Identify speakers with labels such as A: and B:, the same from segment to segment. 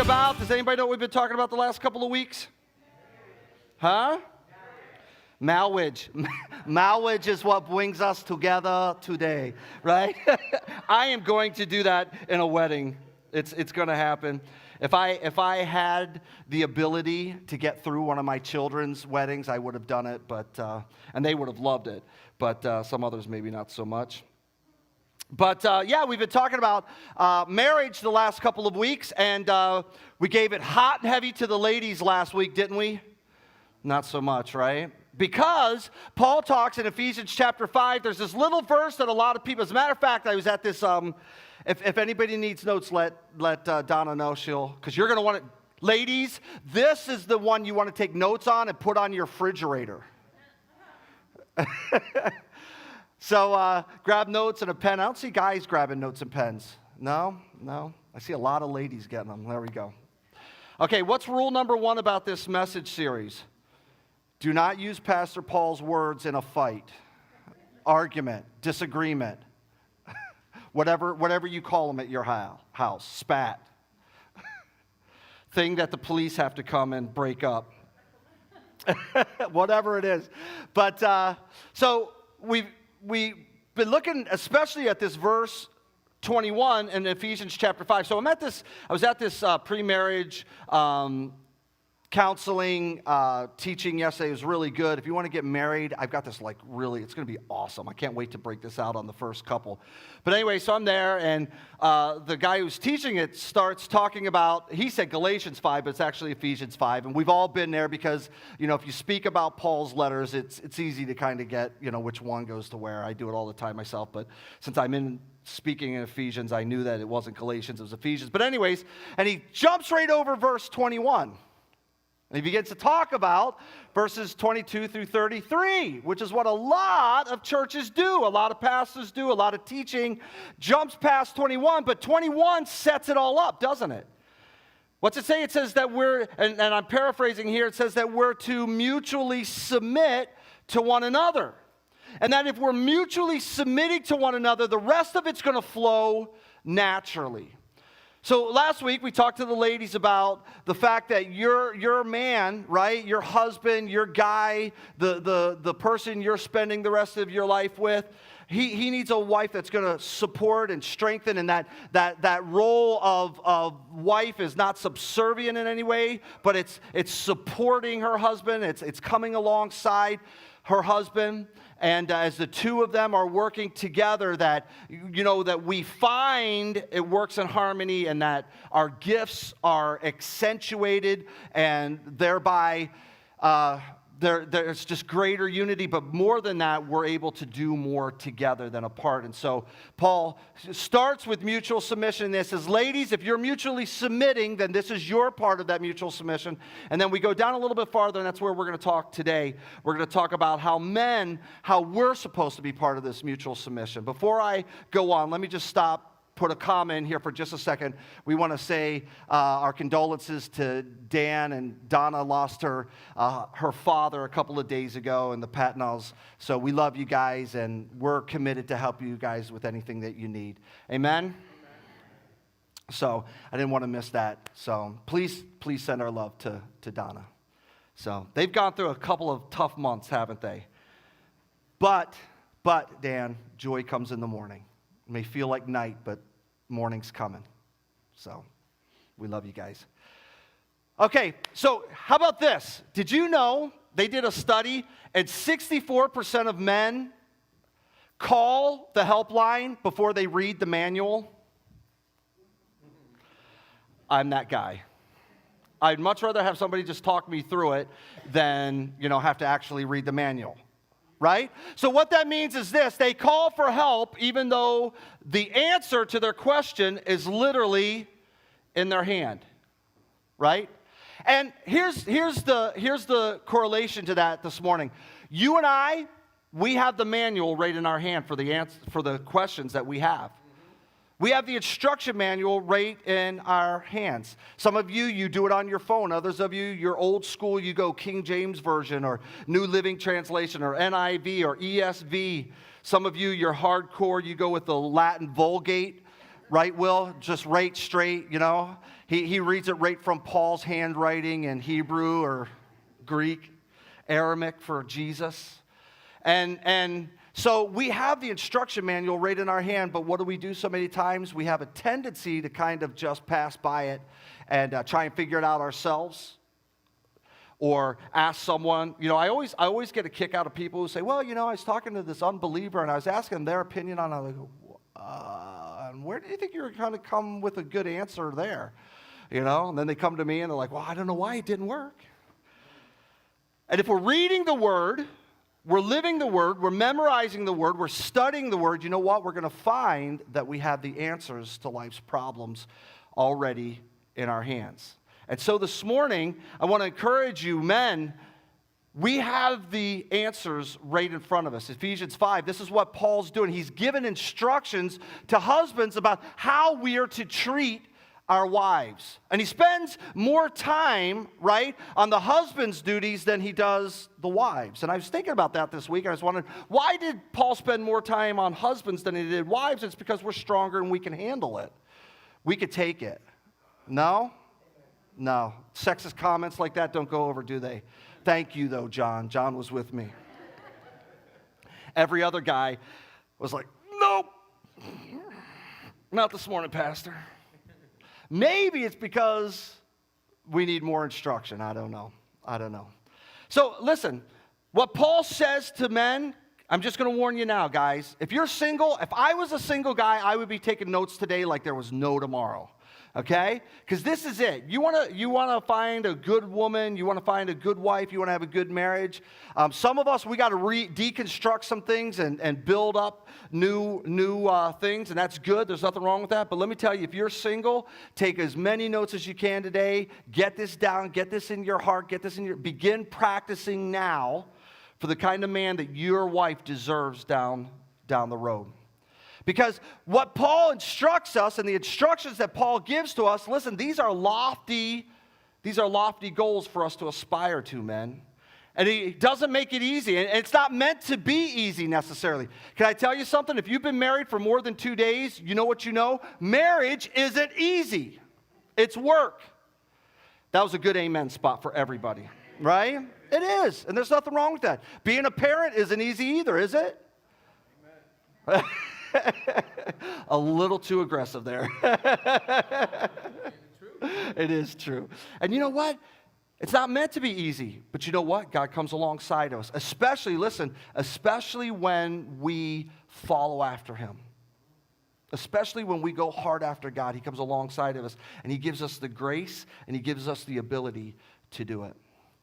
A: about? Does anybody know what we've been talking about the last couple of weeks? Huh? Marriage. Marriage is what brings us together today, right? I am going to do that in a wedding. It's going to happen. If I had the ability to get through one of my children's weddings, I would have done it, but and they would have loved it. But some others maybe not so much. But yeah, we've been talking about marriage the last couple of weeks, and we gave it hot and heavy to the ladies last week, didn't we? Not so much, right? Because Paul talks in Ephesians chapter 5, there's this little verse that a lot of people, as a matter of fact, I was at this, if anybody needs notes, let Donna know, because you're going to want it. Ladies, this is the one you want to take notes on and put on your refrigerator. So grab notes and a pen. I don't see guys grabbing notes and pens. No? I see a lot of ladies getting them. There we go. Okay, what's rule number 1 about this message series? Do not use Pastor Paul's words in a fight, argument, disagreement, whatever you call them at your house, spat, thing that the police have to come and break up, whatever it is. But so we've been looking especially at this verse 21 in Ephesians chapter 5. So I was at this pre-marriage counseling teaching yesterday. It was really good. If you want to get married, I've got this it's going to be awesome. I can't wait to break this out on the first couple. But anyway, so I'm there, and the guy who's teaching it starts talking about, he said Galatians 5, but it's actually Ephesians 5. And we've all been there because, if you speak about Paul's letters, it's easy to kind of get, which one goes to where. I do it all the time myself, but since I'm speaking in Ephesians, I knew that it wasn't Galatians, it was Ephesians. But anyways, and he jumps right over verse 21. And he begins to talk about verses 22 through 33, which is what a lot of churches do, a lot of pastors do, a lot of teaching jumps past 21, but 21 sets it all up, doesn't it? What's it say? It says that and I'm paraphrasing here, it says that we're to mutually submit to one another. And that if we're mutually submitting to one another, the rest of it's going to flow naturally. So last week we talked to the ladies about the fact that your man, right, your husband, your guy, the person you're spending the rest of your life with, he needs a wife that's going to support and strengthen, and that role of wife is not subservient in any way, but it's supporting her husband, it's coming alongside her husband. And as the two of them are working together, that we find it works in harmony, and that our gifts are accentuated, and thereby there's just greater unity. But more than that, we're able to do more together than apart. And so Paul starts with mutual submission. And this says, ladies, if you're mutually submitting, then this is your part of that mutual submission. And then we go down a little bit farther, and that's where we're going to talk today. We're going to talk about how we're supposed to be part of this mutual submission. Before I go on, let me just put a comma in here for just a second. We want to say our condolences to Dan, and Donna lost her father a couple of days ago in the Patnals. So we love you guys, and we're committed to help you guys with anything that you need. Amen? So I didn't want to miss that. So please send our love to Donna. So they've gone through a couple of tough months, haven't they? But Dan, joy comes in the morning. It may feel like night, but morning's coming. So we love you guys. Okay, so how about this? Did you know they did a study, and 64% of men call the helpline before they read the manual? I'm that guy. I'd much rather have somebody just talk me through it than, have to actually read the manual. Right? So what that means is this: they call for help even though the answer to their question is literally in their hand. Right? And here's the correlation to that this morning. You and I, we have the manual right in our hand for the questions that we have. We have the instruction manual right in our hands. Some of you do it on your phone. Others of you, you're old school. You go King James Version or New Living Translation or NIV or ESV. Some of you, you're hardcore. You go with the Latin Vulgate, Right, Will? Just right straight, you know? He reads it right from Paul's handwriting in Hebrew or Greek, Aramaic for Jesus. And so we have the instruction manual right in our hand, but what do we do so many times? We have a tendency to kind of just pass by it and try and figure it out ourselves. Or ask someone, you know, I always get a kick out of people who say, well, you know, I was talking to this unbeliever and I was asking them their opinion on it. I go, where do you think you're going to come with a good answer there? You know, and then they come to me and they're like, well, I don't know why it didn't work. And if we're reading the Word, we're living the Word, we're memorizing the Word, we're studying the Word, you know what? We're going to find that we have the answers to life's problems already in our hands. And so this morning, I want to encourage you, men, we have the answers right in front of us. Ephesians 5, this is what Paul's doing. He's given instructions to husbands about how we are to treat our wives. And he spends more time, right, on the husband's duties than he does the wives. And I was thinking about that this week. I was wondering, why did Paul spend more time on husbands than he did wives? It's because we're stronger and we can handle it. We could take it. No? No. Sexist comments like that don't go over, do they? Thank you, though, John. John was with me. Every other guy was like, nope. Not this morning, Pastor. Maybe it's because we need more instruction. I don't know. So listen, what Paul says to men, I'm just going to warn you now, guys. If you're single, if I was a single guy, I would be taking notes today like there was no tomorrow. Okay? Because this is it. You want to find a good woman. You want to find a good wife. You want to have a good marriage. Some of us, we got to deconstruct some things and build up new things, and that's good. There's nothing wrong with that. But let me tell you, if you're single, take as many notes as you can today. Get this down. Get this in your heart. Begin practicing now for the kind of man that your wife deserves down the road. Because what Paul instructs us and the instructions that Paul gives to us, listen, these are lofty goals for us to aspire to, men. And he doesn't make it easy. And it's not meant to be easy necessarily. Can I tell you something? If you've been married for more than 2 days, you know what you know? Marriage isn't easy. It's work. That was a good amen spot for everybody, right? It is. And there's nothing wrong with that. Being a parent isn't easy either, is it? Amen. A little too aggressive there. It is true. And you know what? It's not meant to be easy. But you know what? God comes alongside of us. Especially when we follow after Him. Especially when we go hard after God. He comes alongside of us. And He gives us the grace. And He gives us the ability to do it.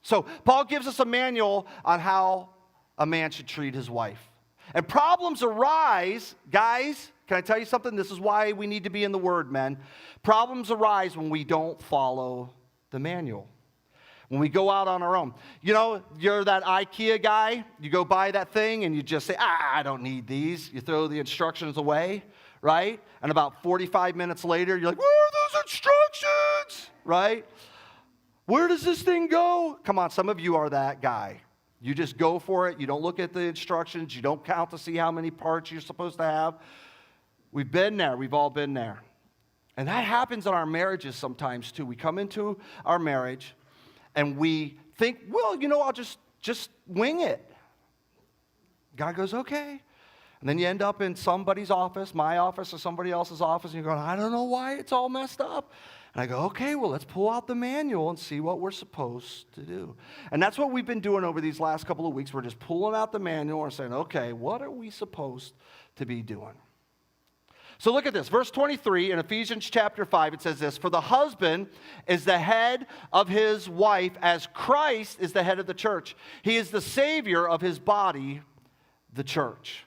A: So Paul gives us a manual on how a man should treat his wife. And problems arise, guys, can I tell you something? This is why we need to be in the Word, men. Problems arise when we don't follow the manual. When we go out on our own. You know, you're that IKEA guy. You go buy that thing and you just say, I don't need these. You throw the instructions away, right? And about 45 minutes later, you're like, where are those instructions? Right? Where does this thing go? Come on, some of you are that guy. You just go for it. You don't look at the instructions. You don't count to see how many parts you're supposed to have. We've been there. We've all been there. And that happens in our marriages sometimes too. We come into our marriage and we think, well, you know, I'll just wing it. God goes, okay. And then you end up in somebody's office, my office or somebody else's office, and you're going, I don't know why it's all messed up. And I go, okay, well, let's pull out the manual and see what we're supposed to do. And that's what we've been doing over these last couple of weeks. We're just pulling out the manual and saying, okay, what are we supposed to be doing? So look at this. Verse 23 in Ephesians chapter 5, it says this, for the husband is the head of his wife as Christ is the head of the church. He is the Savior of his body, the church.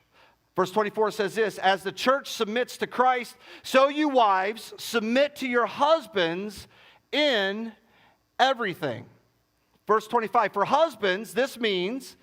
A: Verse 24 says this, as the church submits to Christ, so you wives submit to your husbands in everything. Verse 25, for husbands, this means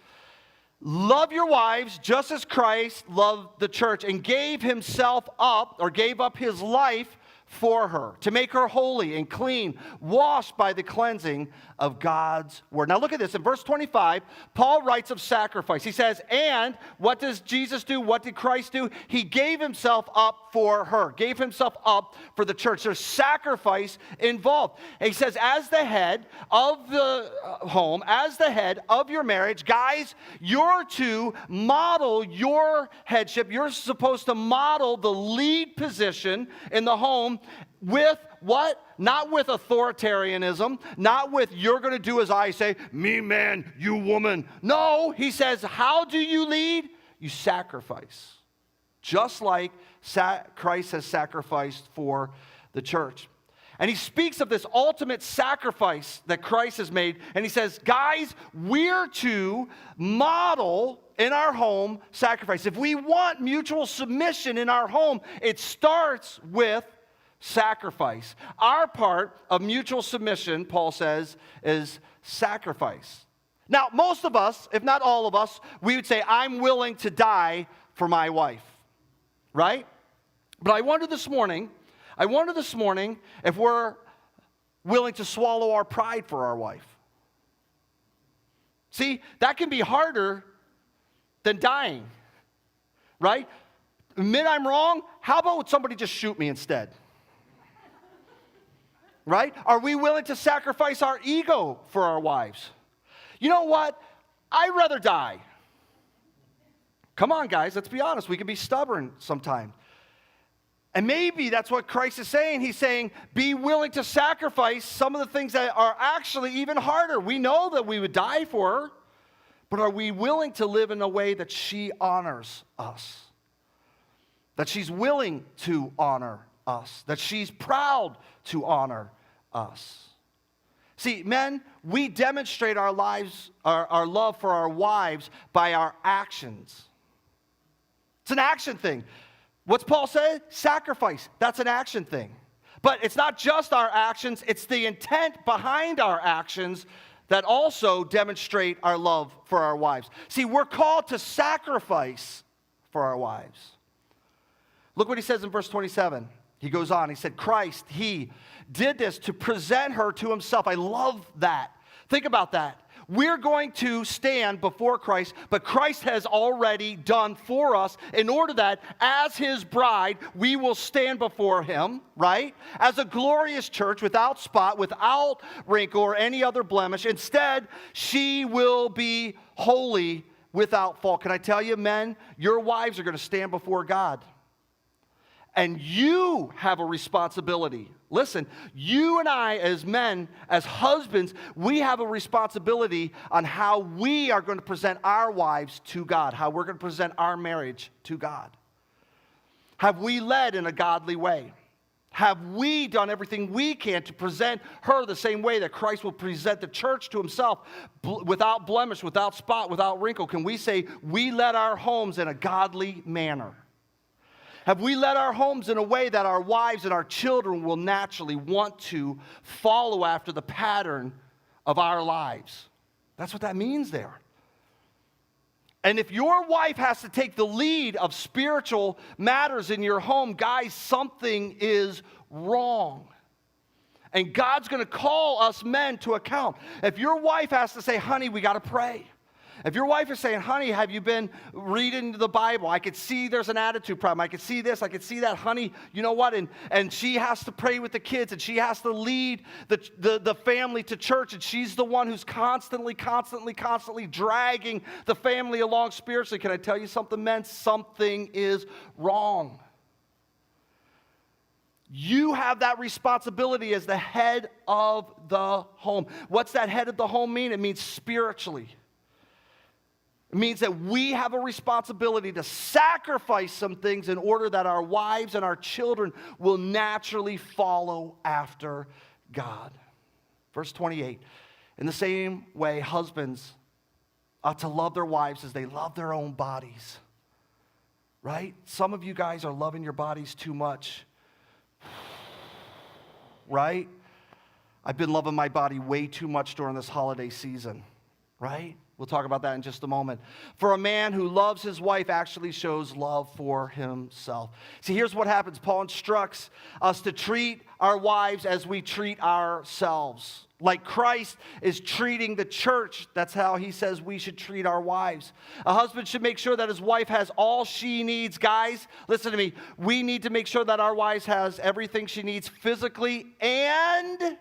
A: love your wives just as Christ loved the church and gave himself up or gave up his life for her, to make her holy and clean, washed by the cleansing of God's word. Now look at this. In verse 25, Paul writes of sacrifice. He says, and what does Jesus do? What did Christ do? He gave himself up for her, gave himself up for the church. There's sacrifice involved. And he says, as the head of the home, as the head of your marriage, guys, you're to model your headship. You're supposed to model the lead position in the home with what? Not with authoritarianism, not with you're going to do as I say, me man, you woman. No, he says, how do you lead? You sacrifice. Just like Christ has sacrificed for the church. And he speaks of this ultimate sacrifice that Christ has made. And he says, guys, we're to model in our home sacrifice. If we want mutual submission in our home, it starts with sacrifice. Our part of mutual submission, Paul says, is sacrifice. Now, most of us, if not all of us, we would say, I'm willing to die for my wife, right? But I wonder this morning if we're willing to swallow our pride for our wife. See, that can be harder than dying, right? Admit I'm wrong, how about somebody just shoot me instead? Right? Are we willing to sacrifice our ego for our wives? You know what? I'd rather die. Come on, guys, let's be honest. We can be stubborn sometimes. And maybe that's what Christ is saying. He's saying, be willing to sacrifice some of the things that are actually even harder. We know that we would die for her, but are we willing to live in a way that she honors us? That she's willing to honor us? That she's proud to honor us? See, men, we demonstrate our lives, our love for our wives by our actions. It's an action thing. What's Paul say? Sacrifice. That's an action thing. But it's not just our actions, it's the intent behind our actions that also demonstrate our love for our wives. See, we're called to sacrifice for our wives. Look what he says in verse 27. He goes on, he said, Christ, he did this to present her to himself. I love that. Think about that. We're going to stand before Christ, but Christ has already done for us in order that as his bride, we will stand before him, right? As a glorious church without spot, without wrinkle or any other blemish. Instead, she will be holy without fault. Can I tell you, men, your wives are going to stand before God. And you have a responsibility. Listen, you and I as men, as husbands, we have a responsibility on how we are going to present our wives to God, how we're going to present our marriage to God. Have we led in a godly way? Have we done everything we can to present her the same way that Christ will present the church to himself, without blemish, without spot, without wrinkle? Can we say we led our homes in a godly manner? Have we led our homes in a way that our wives and our children will naturally want to follow after the pattern of our lives? That's what that means there. And if your wife has to take the lead of spiritual matters in your home, guys, something is wrong. And God's going to call us men to account. If your wife has to say, honey, we got to pray. If your wife is saying, honey, have you been reading the Bible? I could see there's an attitude problem. I could see this. I could see that. Honey, you know what? And she has to pray with the kids, and she has to lead the family to church, and she's the one who's constantly dragging the family along spiritually. Can I tell you something, men? Something is wrong. You have that responsibility as the head of the home. What's that head of the home mean? It means spiritually. It means that we have a responsibility to sacrifice some things in order that our wives and our children will naturally follow after God. Verse 28, in the same way, husbands ought to love their wives as they love their own bodies. Right? Some of you guys are loving your bodies too much. Right? I've been loving my body way too much during this holiday season. Right? We'll talk about that in just a moment. For a man who loves his wife actually shows love for himself. See, here's what happens. Paul instructs us to treat our wives as we treat ourselves. Like Christ is treating the church, that's how he says we should treat our wives. A husband should make sure that his wife has all she needs. Guys, listen to me. We need to make sure that our wives has everything she needs physically and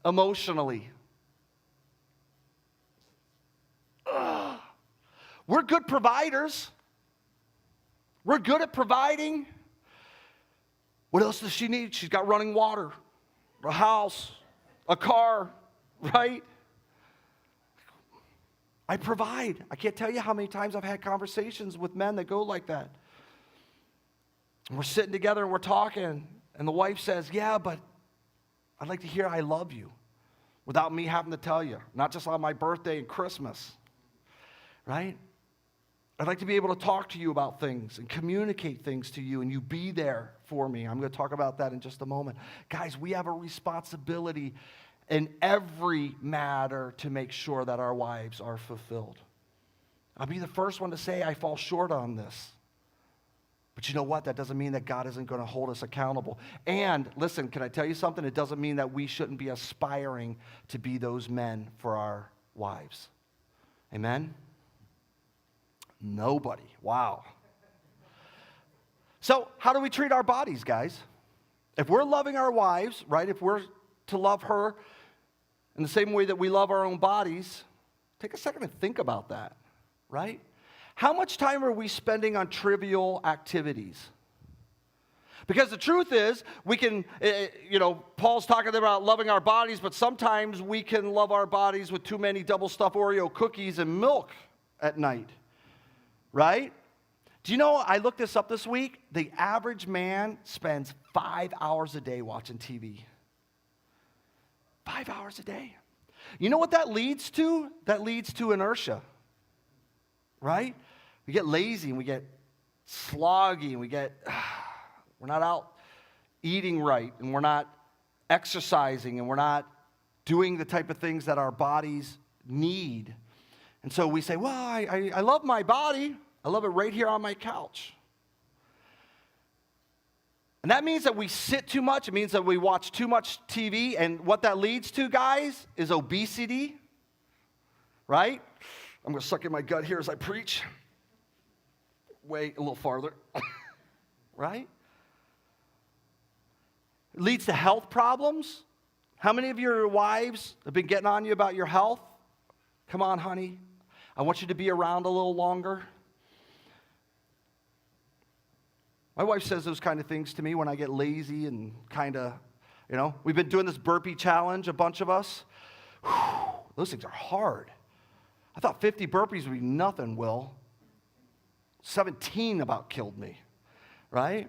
A: emotionally. We're good providers. We're good at providing. What else does she need? She's got running water, a house, a car, right? I provide. I can't tell you how many times I've had conversations with men that go like that. And we're sitting together and we're talking, and the wife says, yeah, but I'd like to hear I love you without me having to tell you, not just on my birthday and Christmas, right? I'd like to be able to talk to you about things and communicate things to you, and you be there for me. I'm going to talk about that in just a moment. Guys, we have a responsibility in every matter to make sure that our wives are fulfilled. I'll be the first one to say I fall short on this. But you know what? That doesn't mean that God isn't going to hold us accountable. And listen, can I tell you something? It doesn't mean that we shouldn't be aspiring to be those men for our wives. Amen? Nobody. Wow. So, how do we treat our bodies, guys? If we're loving our wives, right, if we're to love her in the same way that we love our own bodies, take a second to think about that, right? How much time are we spending on trivial activities? Because the truth is, we can, Paul's talking about loving our bodies, but sometimes we can love our bodies with too many double-stuffed Oreo cookies and milk at night. Right? Do you know, I looked this up this week. The average man spends 5 hours a day watching TV. 5 hours a day. You know what that leads to? That leads to inertia. Right? We get lazy and we get sloggy and we're not out eating right and we're not exercising and we're not doing the type of things that our bodies need. And so we say, well, I love my body. I love it right here on my couch. And that means that we sit too much. It means that we watch too much TV. And what that leads to, guys, is obesity. Right? I'm going to suck in my gut here as I preach. Wait a little farther. Right? It leads to health problems. How many of your wives have been getting on you about your health? Come on, honey. I want you to be around a little longer. My wife says those kind of things to me when I get lazy and kind of, we've been doing this burpee challenge, a bunch of us. Whew, those things are hard. I thought 50 burpees would be nothing, Will. 17 about killed me, right?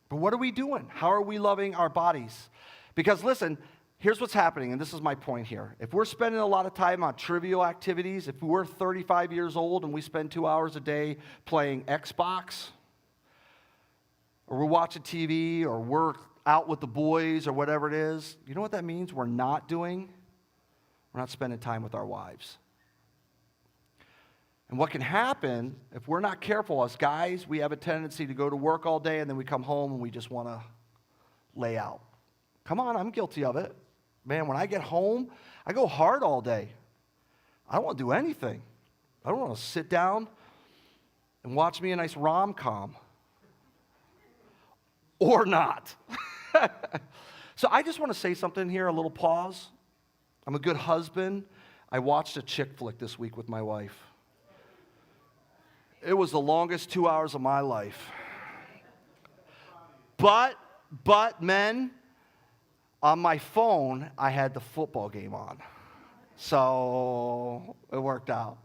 A: But what are we doing? How are we loving our bodies? Because listen, here's what's happening, and this is my point here. If we're spending a lot of time on trivial activities, if we're 35 years old and we spend 2 hours a day playing Xbox, or we're watching TV, or we're out with the boys, or whatever it is, you know what that means? We're not spending time with our wives. And what can happen, if we're not careful, as guys, we have a tendency to go to work all day, and then we come home and we just want to lay out. Come on, I'm guilty of it. Man, when I get home, I go hard all day. I don't want to do anything. I don't want to sit down and watch me a nice rom-com. Or not. So I just want to say something here, a little pause. I'm a good husband. I watched a chick flick this week with my wife. It was the longest 2 hours of my life. But men, on my phone, I had the football game on. So it worked out.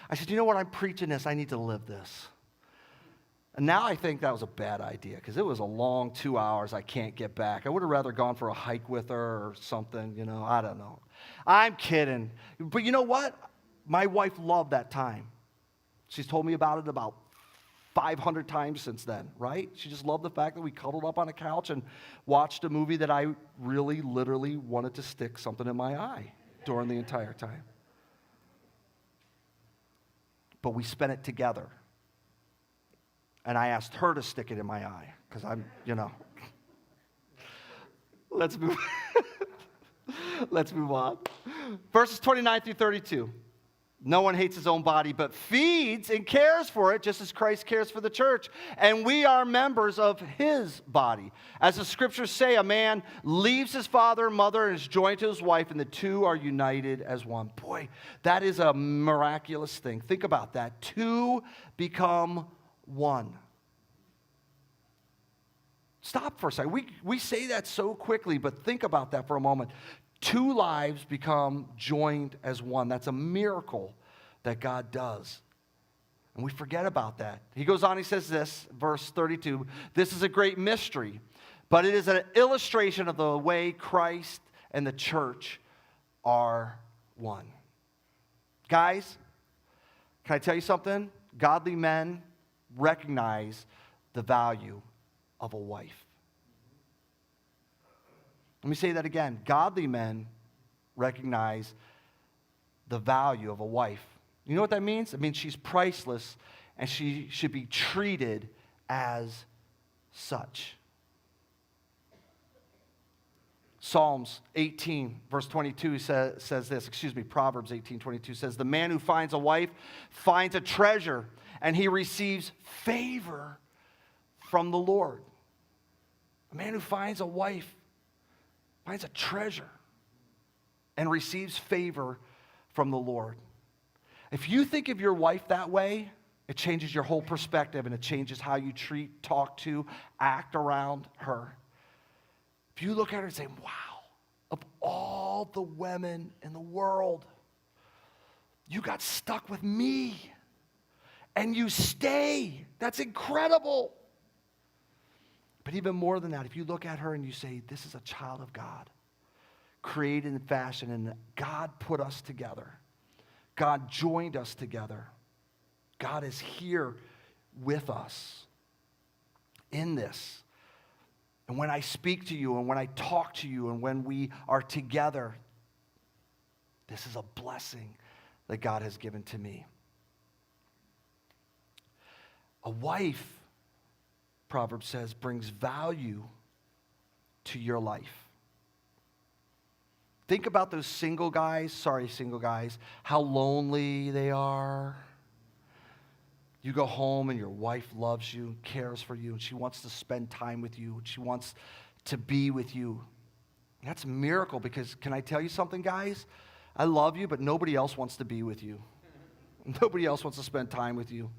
A: I said, you know what? I'm preaching this. I need to live this. And now I think that was a bad idea because it was a long 2 hours I can't get back. I would have rather gone for a hike with her or something, I don't know. I'm kidding. But you know what? My wife loved that time. She's told me about it about 500 times since then, right? She just loved the fact that we cuddled up on a couch and watched a movie that I really, literally wanted to stick something in my eye during the entire time. but we spent it together. And I asked her to stick it in my eye, because Let's move. Let's move on. Verses 29 through 32. No one hates his own body, but feeds and cares for it, just as Christ cares for the church. And we are members of his body. As the scriptures say, a man leaves his father and mother and is joined to his wife, and the two are united as one. Boy, that is a miraculous thing. Think about that. Two become one. Stop for a second. We say that so quickly, but think about that for a moment. Two lives become joined as one. That's a miracle that God does. And we forget about that. He goes on, he says this, verse 32, this is a great mystery, but it is an illustration of the way Christ and the church are one. Guys, can I tell you something? Godly men recognize the value of a wife. Let me say that again. Godly men recognize the value of a wife. You know what that means? It means she's priceless and she should be treated as such. Psalms 18, verse 22 says this, Proverbs 18:22 says, the man who finds a wife finds a treasure, and he receives favor from the Lord. A man who finds a wife finds a treasure and receives favor from the Lord. If you think of your wife that way, it changes your whole perspective, and it changes how you treat, talk to, act around her. If you look at her and say, wow, of all the women in the world, you got stuck with me, and you stay. That's incredible. But even more than that, if you look at her and you say, this is a child of God, created in fashion, and God put us together. God joined us together. God is here with us in this. And when I speak to you, and when I talk to you, and when we are together, this is a blessing that God has given to me. A wife, Proverbs says, brings value to your life. Think about those single guys, how lonely they are. You go home and your wife loves you, cares for you, and she wants to spend time with you, and she wants to be with you. That's a miracle, because can I tell you something, guys? I love you, but nobody else wants to be with you. Nobody else wants to spend time with you.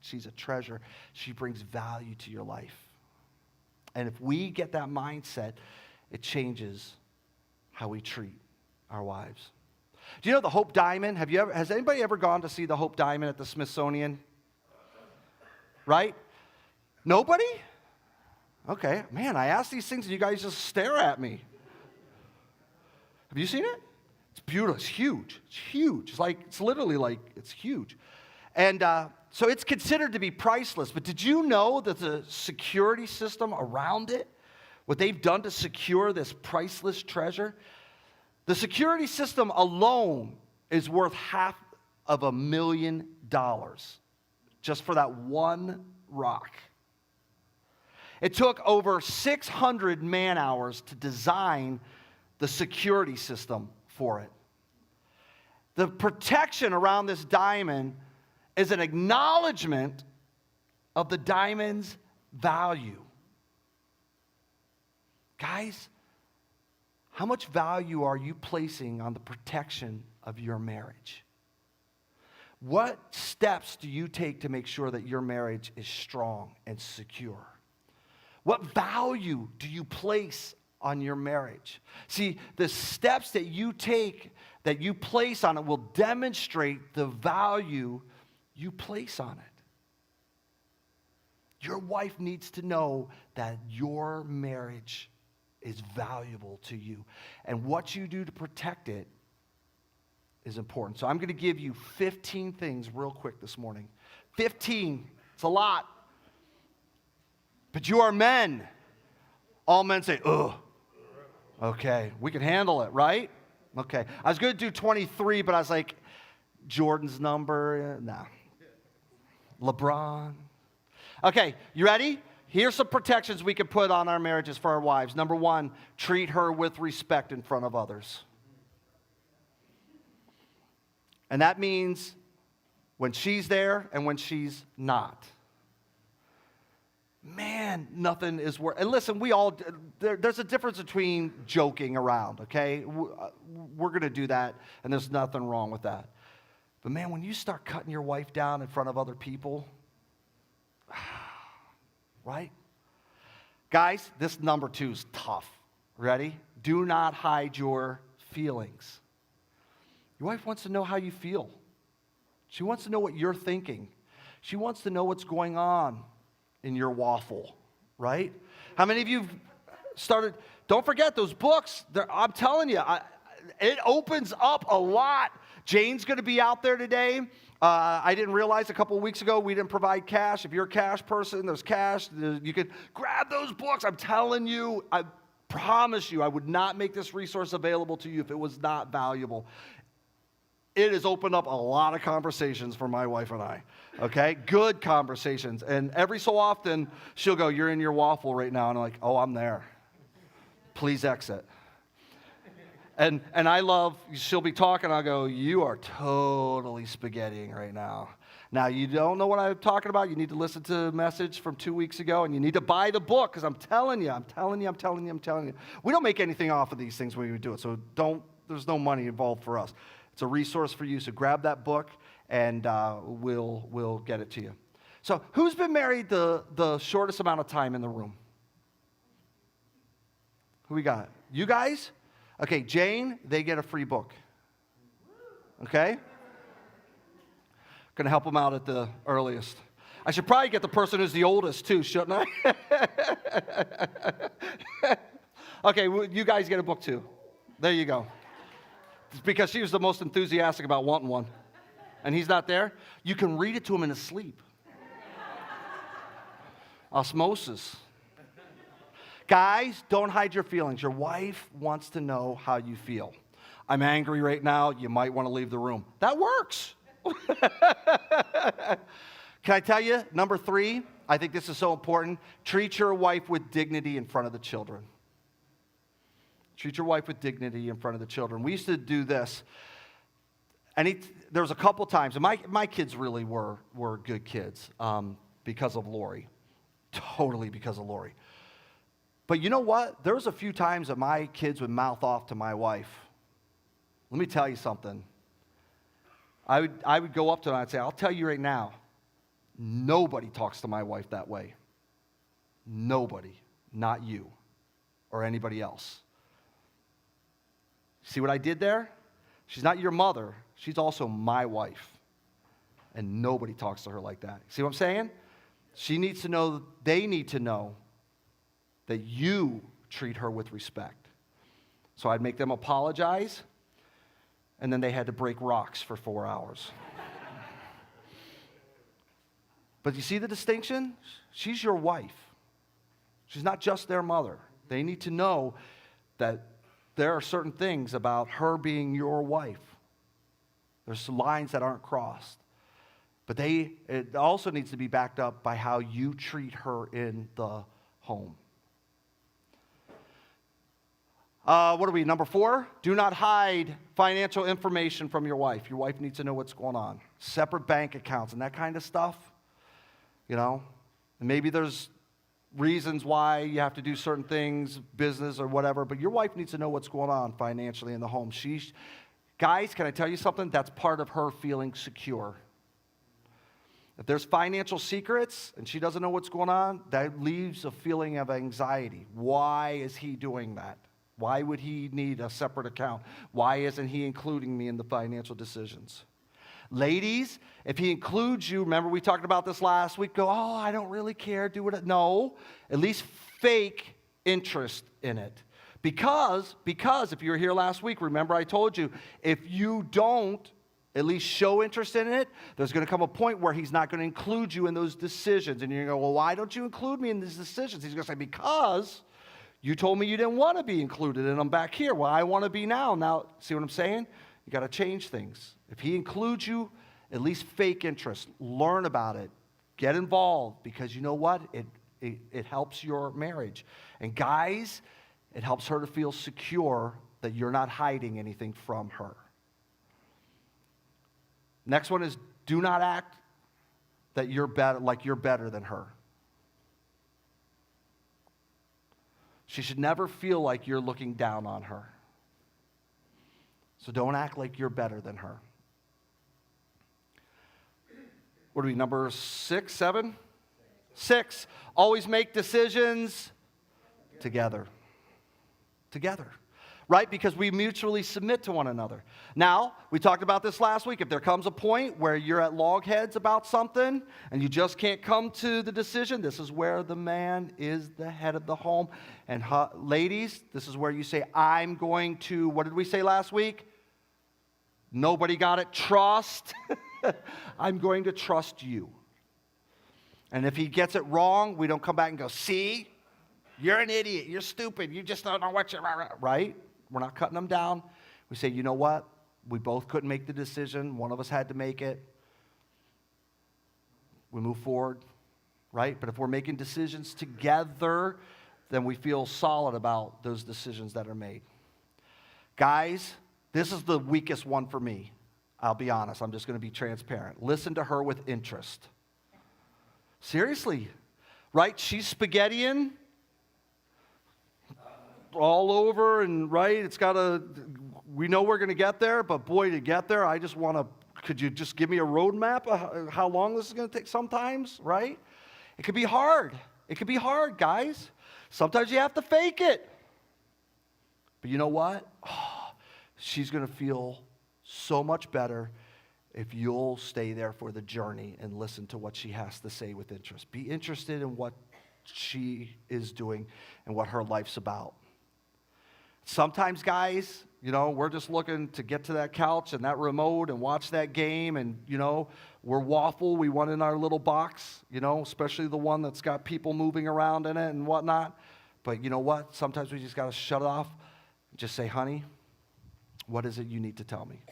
A: She's a treasure. She brings value to your life. And if we get that mindset, it changes how we treat our wives. Do you know the Hope Diamond? Has anybody ever gone to see the Hope Diamond at the Smithsonian? Right? Nobody? Okay. Man, I ask these things and you guys just stare at me. Have you seen it? It's beautiful. It's huge. It's huge. It's huge. And so it's considered to be priceless. But did you know that the security system around it, what they've done to secure this priceless treasure, the security system alone is worth $500,000 just for that one rock. It took over 600 man-hours to design the security system for it. The protection around this diamond is an acknowledgement of the diamond's value. Guys, how much value are you placing on the protection of your marriage? What steps do you take to make sure that your marriage is strong and secure? What value do you place on your marriage? See, the steps that you take, that you place on it, will demonstrate the value you place on it. Your wife needs to know that your marriage is valuable to you. And what you do to protect it is important. So I'm going to give you 15 things real quick this morning. 15. It's a lot. But you are men. All men say, ugh. Okay, we can handle it, right? Okay. I was going to do 23, but I was like, Jordan's number? No. LeBron. Okay, you ready? Here's some protections we can put on our marriages for our wives. Number one, treat her with respect in front of others. And that means when she's there and when she's not. Man, nothing is worth. And listen, there's a difference between joking around, okay? We're going to do that, and there's nothing wrong with that. But man, when you start cutting your wife down in front of other people, right? Guys, this number 2 is tough. Ready? Do not hide your feelings. Your wife wants to know how you feel. She wants to know what you're thinking. She wants to know what's going on in your waffle, right? How many of you started? Don't forget those books. I'm telling you, it opens up a lot. Jane's going to be out there today. I didn't realize a couple of weeks ago we didn't provide cash. If you're a cash person, there's cash. You could grab those books. I'm telling you, I promise you, I would not make this resource available to you if it was not valuable. It has opened up a lot of conversations for my wife and I, okay? Good conversations. And every so often, she'll go, "You're in your waffle right now." And I'm like, "Oh, I'm there. Please exit." And I love, she'll be talking, I'll go, "You are totally spaghettiing right now. Now, you don't know what I'm talking about. You need to listen to a message from 2 weeks ago, and you need to buy the book, because I'm telling you. We don't make anything off of these things when we do it, so there's no money involved for us. It's a resource for you, so grab that book, and we'll get it to you. So who's been married the shortest amount of time in the room? Who we got? You guys? Okay, Jane, they get a free book. Okay? Going to help them out at the earliest. I should probably get the person who's the oldest, too, shouldn't I? Okay, you guys get a book, too. There you go. It's because she was the most enthusiastic about wanting one. And he's not there. You can read it to him in his sleep. Osmosis. Guys, don't hide your feelings. Your wife wants to know how you feel. I'm angry right now. You might want to leave the room. That works. Can I tell you, number 3, I think this is so important. Treat your wife with dignity in front of the children. Treat your wife with dignity in front of the children. We used to do this. And there was a couple times, and my kids really were good kids because of Lori. Totally because of Lori. But you know what? There was a few times that my kids would mouth off to my wife. Let me tell you something. I would go up to them and I'd say, "I'll tell you right now, nobody talks to my wife that way. Nobody. Not you or anybody else. See what I did there? She's not your mother. She's also my wife. And nobody talks to her like that." See what I'm saying? She needs to know, they need to know that you treat her with respect. So I'd make them apologize, and then they had to break rocks for 4 hours. But you see the distinction? She's your wife. She's not just their mother. They need to know that there are certain things about her being your wife. There's some lines that aren't crossed. But it also needs to be backed up by how you treat her in the home. What are we, number 4? Do not hide financial information from your wife. Your wife needs to know what's going on. Separate bank accounts and that kind of stuff. You know, and maybe there's reasons why you have to do certain things, business or whatever, but your wife needs to know what's going on financially in the home. Guys, can I tell you something? That's part of her feeling secure. If there's financial secrets and she doesn't know what's going on, that leaves a feeling of anxiety. Why is he doing that? Why would he need a separate account? Why isn't he including me in the financial decisions? Ladies, if he includes you, remember we talked about this last week, go, "Oh, I don't really care, do what." No, at least fake interest in it. Because if you were here last week, remember I told you, if you don't at least show interest in it, there's going to come a point where he's not going to include you in those decisions. And you're going to go, "Well, why don't you include me in these decisions?" He's going to say, "Because you told me you didn't want to be included, and I'm back here. Well, I want to be now." Now, see what I'm saying? You got to change things. If he includes you, at least fake interest. Learn about it. Get involved, because you know what? It helps your marriage. And guys, it helps her to feel secure that you're not hiding anything from her. Next one is, do not act that you're better, like you're better than her. She should never feel like you're looking down on her. So don't act like you're better than her. What are we, number 6, 7? 6, always make decisions together. Together. Right? Because we mutually submit to one another. Now, we talked about this last week. If there comes a point where you're at logheads about something and you just can't come to the decision, this is where the man is the head of the home. And ladies, this is where you say, I'm going to, what did we say last week? Nobody got it. Trust. I'm going to trust you. And if he gets it wrong, we don't come back and go, see, you're an idiot. You're stupid. You just don't know what you're, right? We're not cutting them down. We say, you know what? We both couldn't make the decision. One of us had to make it. We move forward, right? But if we're making decisions together, then we feel solid about those decisions that are made. Guys, this is the weakest one for me. I'll be honest. I'm just going to be transparent. Listen to her with interest. Seriously, right? She's spaghettiing all over, and right, it's got to, we know we're going to get there, but boy, to get there, I just want to, could you just give me a roadmap of how long this is going to take sometimes, right? It could be hard. It could be hard, guys. Sometimes you have to fake it. But you know what? Oh, she's going to feel so much better if you'll stay there for the journey and listen to what she has to say with interest. Be interested in what she is doing and what her life's about. Sometimes, guys, you know, we're just looking to get to that couch and that remote and watch that game, and, you know, we're waffle. We want in our little box, you know, especially the one that's got people moving around in it and whatnot. But you know what? Sometimes we just got to shut it off and just say, honey, what is it you need to tell me?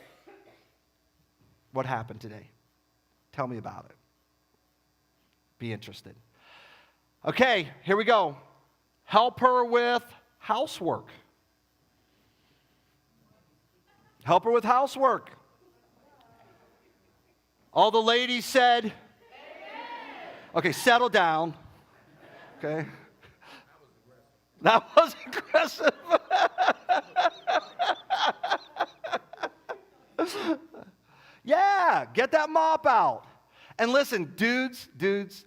A: What happened today? Tell me about it. Be interested. Okay, here we go. Help her with housework. Help her with housework. All the ladies said, amen. Okay, settle down. Okay. That was aggressive. Yeah, get that mop out. And listen, dudes,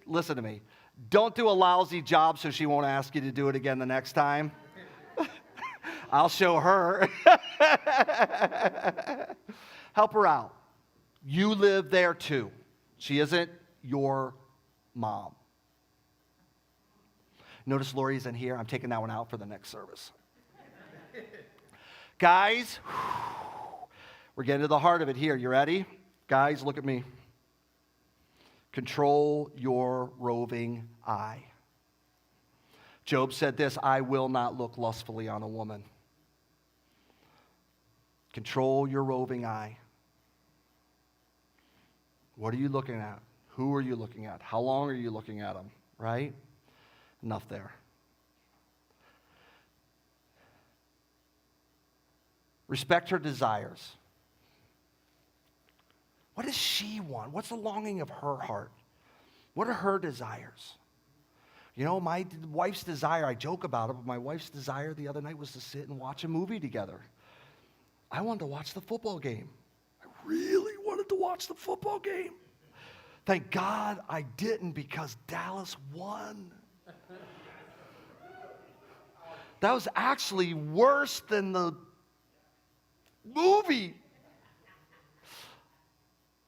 A: listen to me. Don't do a lousy job so she won't ask you to do it again the next time. I'll show her. Help her out. You live there too. She isn't your mom. Notice Lori isn't here. I'm taking that one out for the next service. Guys, we're getting to the heart of it here. You ready? Guys, look at me. Control your roving eye. Job said this, I will not look lustfully on a woman. Control your roving eye. What are you looking at? Who are you looking at? How long are you looking at them? Right? Enough there. Respect her desires. What does she want? What's the longing of her heart? What are her desires? You know, my wife's desire, I joke about it, but my wife's desire the other night was to sit and watch a movie together. I wanted to watch the football game. I really wanted to watch the football game. Thank God I didn't, because Dallas won. That was actually worse than the movie.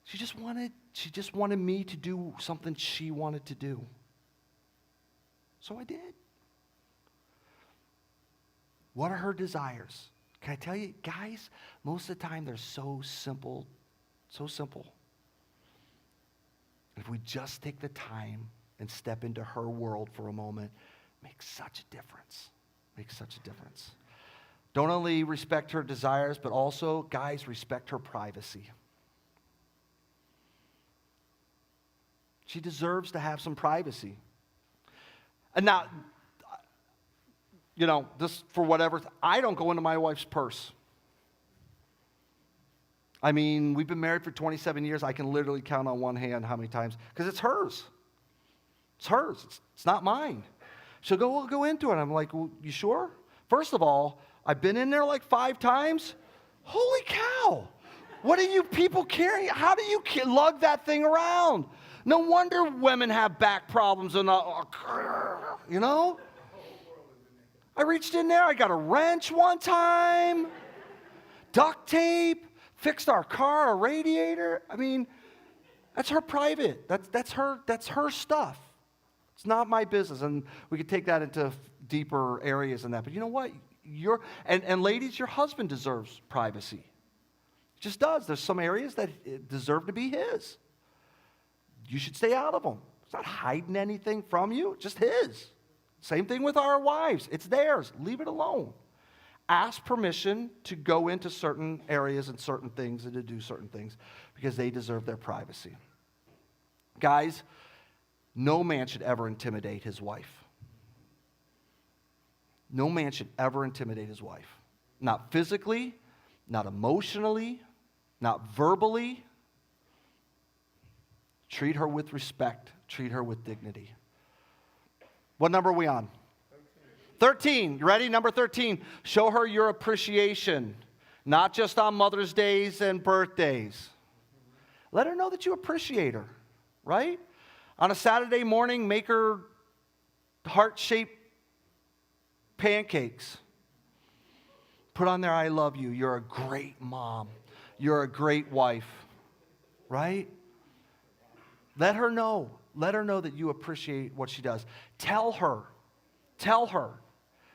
A: She just wanted me to do something she wanted to do. So I did. What are her desires? Can I tell you, guys, most of the time they're so simple, so simple. If we just take the time and step into her world for a moment, it makes such a difference. Makes such a difference. Don't only respect her desires, but also, guys, respect her privacy. She deserves to have some privacy. And now, this for whatever, I don't go into my wife's purse. I mean, we've been married for 27 years. I can literally count on one hand how many times, because it's hers. It's hers. It's not mine. She'll go, we'll go into it. I'm like, well, you sure? First of all, I've been in there like 5 times. Holy cow. What are you people carrying? How do you lug that thing around? No wonder women have back problems and, I reached in there. I got a wrench one time, duct tape, fixed our car, our radiator. I mean, that's her private. That's her stuff. It's not my business. And we could take that into deeper areas than that. But you know what? And ladies, your husband deserves privacy. He just does. There's some areas that deserve to be his. You should stay out of them. He's not hiding anything from you, just his. Same thing with our wives. It's theirs. Leave it alone. Ask permission to go into certain areas and certain things and to do certain things because they deserve their privacy. Guys, no man should ever intimidate his wife. No man should ever intimidate his wife. Not physically, not emotionally, not verbally. Treat her with respect. Treat her with dignity. What number are we on? 13. You ready? Number 13. Show her your appreciation, not just on Mother's Days and birthdays. Let her know that you appreciate her, right? On a Saturday morning, make her heart-shaped pancakes. Put on there, I love you. You're a great mom. You're a great wife, right? Let her know. Let her know that you appreciate what she does. Tell her,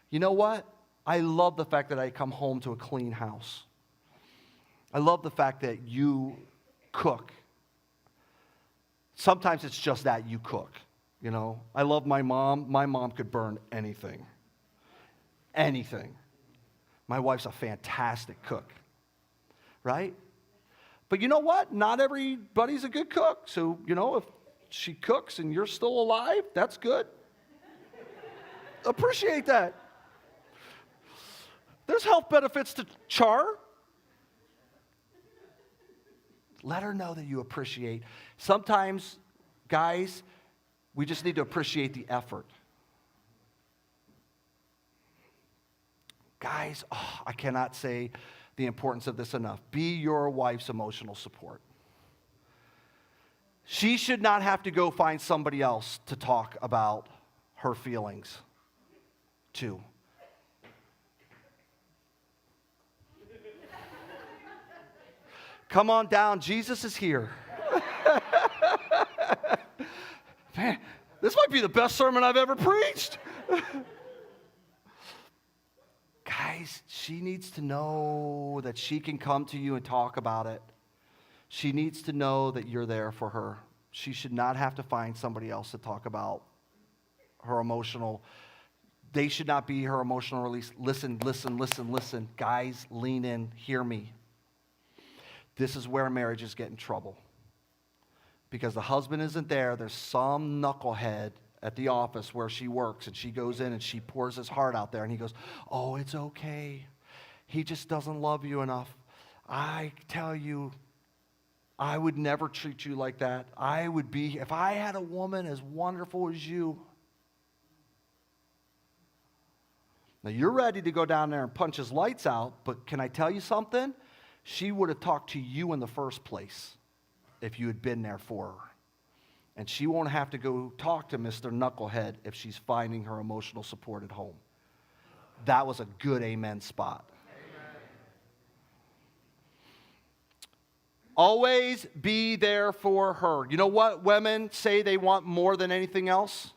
A: you know what? I love the fact that I come home to a clean house. I love the fact that you cook. Sometimes it's just that you cook, I love my mom. My mom could burn anything. Anything. My wife's a fantastic cook, right? But you know what? Not everybody's a good cook. So, if she cooks and you're still alive, that's good. Appreciate that. There's health benefits to char. Let her know that you appreciate. Sometimes, guys, we just need to appreciate the effort. Guys, I cannot say the importance of this enough. Be your wife's emotional support. She should not have to go find somebody else to talk about her feelings to. Come on down, Jesus is here. Man, this might be the best sermon I've ever preached. Guys, she needs to know that she can come to you and talk about it. She needs to know that you're there for her. She should not have to find somebody else to talk about her emotional. They should not be her emotional release. Listen. Guys, lean in. Hear me. This is where marriages get in trouble. Because the husband isn't there. There's some knucklehead at the office where she works, and she goes in and she pours his heart out there, and he goes, oh, it's okay. He just doesn't love you enough. I tell you, I would never treat you like that. If I had a woman as wonderful as you. Now, you're ready to go down there and punch his lights out, but can I tell you something? She would have talked to you in the first place if you had been there for her. And she won't have to go talk to Mr. Knucklehead if she's finding her emotional support at home. That was a good amen spot. Amen. Always be there for her. You know what women say they want more than anything else?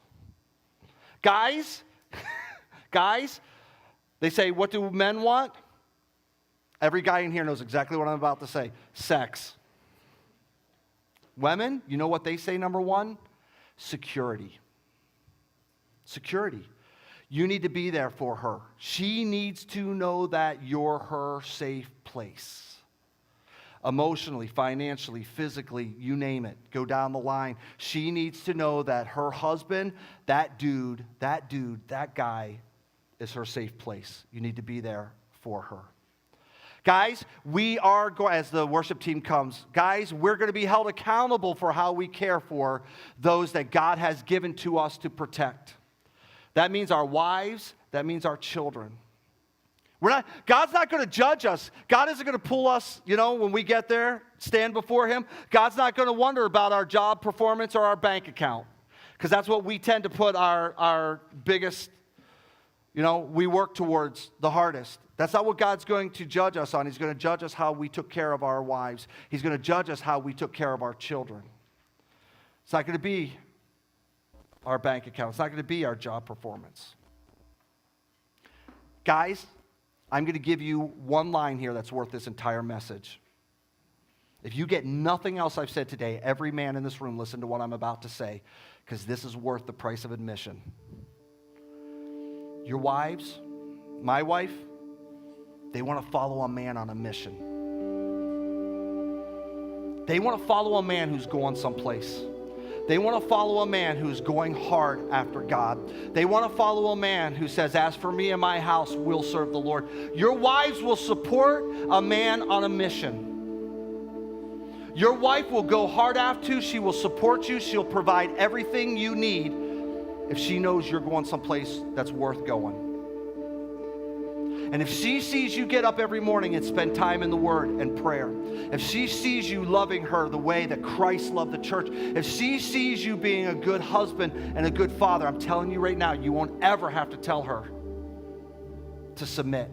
A: Guys, they say, what do men want? Every guy in here knows exactly what I'm about to say. Sex. Women, you know what they say, number one? Security. Security. You need to be there for her. She needs to know that you're her safe place. emotionally, financially, physically, you name it. Go down the line. She needs to know that her husband, that guy is her safe place. You need to be there for her. Guys, we are going, as the worship team comes, guys, we're going to be held accountable for how we care for those that God has given to us to protect. That means our wives, that means our children. God's not going to judge us. God isn't going to pull us, when we get there, stand before him. God's not going to wonder about our job performance or our bank account, because that's what we tend to put our biggest, we work towards the hardest. That's not what God's going to judge us on. He's going to judge us how we took care of our wives. He's going to judge us how we took care of our children. It's not going to be our bank account. It's not going to be our job performance. Guys, I'm going to give you one line here that's worth this entire message. If you get nothing else I've said today, every man in this room, listen to what I'm about to say, because this is worth the price of admission. Your wives, my wife, they want to follow a man on a mission. They want to follow a man who's going someplace. They want to follow a man who's going hard after God. They want to follow a man who says, as for me and my house, we'll serve the Lord. Your wives will support a man on a mission. Your wife will go hard after you. She will support you. She'll provide everything you need if she knows you're going someplace that's worth going. And if she sees you get up every morning and spend time in the Word and prayer, if she sees you loving her the way that Christ loved the church, if she sees you being a good husband and a good father, I'm telling you right now, you won't ever have to tell her to submit.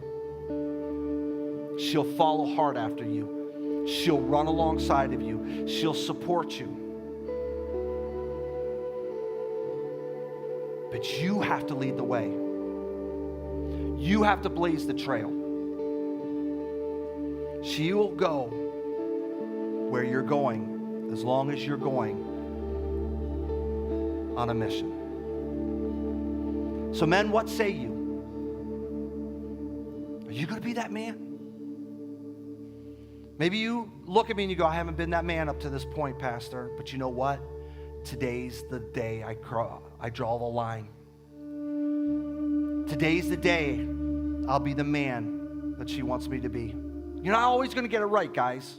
A: She'll follow hard after you. She'll run alongside of you. She'll support you. But you have to lead the way. You have to blaze the trail. She will go where you're going as long as you're going on a mission. So men, what say you? Are you going to be that man? Maybe you look at me and you go, I haven't been that man up to this point, Pastor. But you know what? Today's the day I draw the line. Today's the day I'll be the man that she wants me to be. You're not always going to get it right, guys.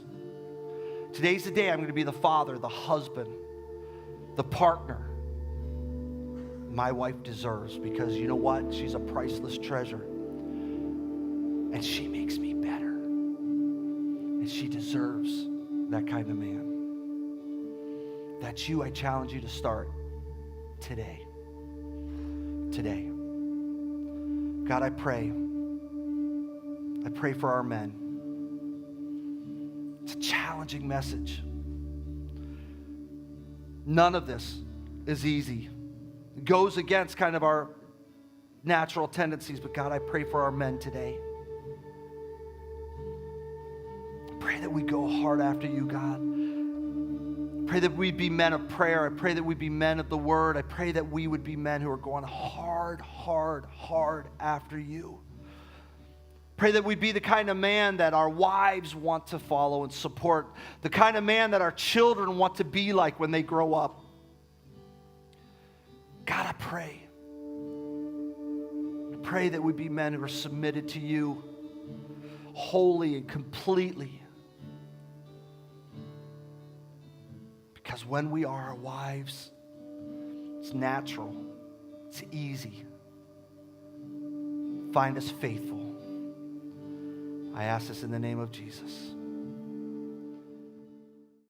A: Today's the day I'm going to be the father, the husband, the partner my wife deserves, because you know what? She's a priceless treasure. And she makes me better. And she deserves that kind of man. That's you. I challenge you to start today. Today. God, I pray for our men. It's a challenging message. None of this is easy. It goes against kind of our natural tendencies, but God, I pray for our men today. I pray that we go hard after you, God. I pray that we'd be men of prayer. I pray that we'd be men of the word. I pray that we would be men who are going hard after you. Pray that we'd be the kind of man that our wives want to follow and support. The kind of man that our children want to be like when they grow up. God, I pray that we'd be men who are submitted to you wholly and completely. Because when we are our wives, it's natural, it's easy. Find us faithful. I ask this in the name of Jesus.